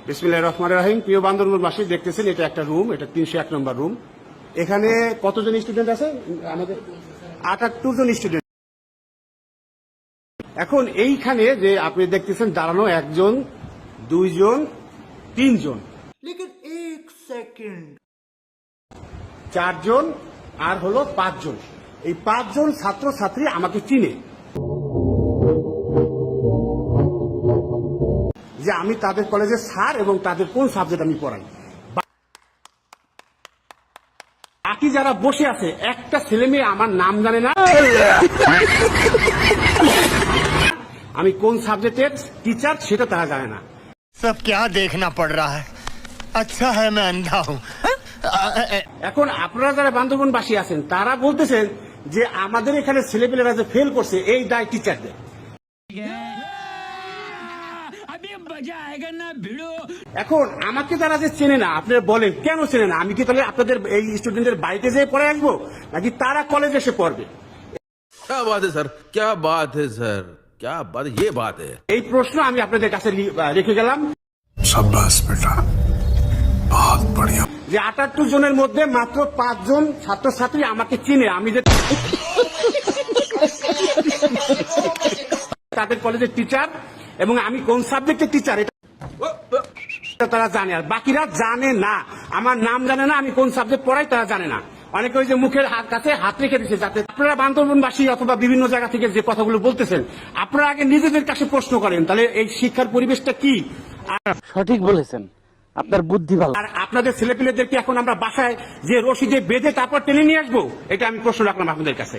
বিসমিল্লাহির রহমানির রহিম। প্রিয় বান্দরবানবাসী, দেখতেছেন এটা একটা রুম, এটা 301 নম্বর রুম। এখানে কতজন স্টুডেন্ট আছে? আমাদের 78 জন স্টুডেন্ট। এখন এইখানে যে আপনি দেখতেছেন দাঁড়ানো একজন, দুইজন, তিনজন, लेकिन एक सेकंड, চারজন আর হলো পাঁচজন। এই পাঁচজন ছাত্র ছাত্রী আমাকে চিনে, যে আমি তাদের কলেজের স্যার এবং তাদের কোন সাবজেক্ট আমি পড়াই। বাকি যারা বসে আছে একটা ছেলে মেয়ে আমার নাম জানে না, আমি কোন সাবজেক্টের টিচার সেটা তারা জানে না। सब क्या देखना पड़ रहा है? अच्छा है मैं अंधा हूँ। এখন আপনারা যারা বান্দরবানবাসী আছেন তারা বলতেছেন যে আমাদের এখানে ছেলেপেলেরা যে ফেল করছে এই দায় টিচারদের। এখন আমাকে তারা যে চেনে না, আপনারা বলেন কেন চেনে না? আমি কি তাহলে আপনাদের এই স্টুডেন্টের বাড়িতে যেয়ে পড়ে আসবো, নাকি তারা কলেজে এসে পড়বে? क्या बात है सर, क्या बात है सर, क्या बात, ये बात है। এই প্রশ্ন আমি আপনাদের কাছে রেখে গেলাম। शाबाश बेटा, बहुत बढ़िया। যে 78 জনের মধ্যে মাত্র 5 জন ছাত্রছাত্রী আমাকে চিনে, আমি যে তাদের কলেজের টিচার এবং আমি কোন সাবজেক্টের টিচার এটা তারা জানে, আর বাকিরা জানে না। আমার নাম জানে না, আমি কোন সাবজেক্ট পড়াই তারা জানে না। অনেকে ওই যে মুখের কাছে হাত রেখে দিচ্ছে, যাতে আপনারা বান্দরবানবাসী অথবা বিভিন্ন জায়গা থেকে যে কথাগুলো বলতেছেন আপনারা আগে নিজেদের কাছে প্রশ্ন করেন, তাহলে এই শিক্ষার পরিবেশটা কি। সঠিক বলেছেন, আপনার বুদ্ধি ভালো। আর আপনাদের ছেলেপেলেদেরকে এখন আমরা বাসায় যে রশি দিয়ে বেঁধে তারপর টেনে নিয়ে আসবো, এটা আমি প্রশ্ন রাখলাম আপনাদের কাছে।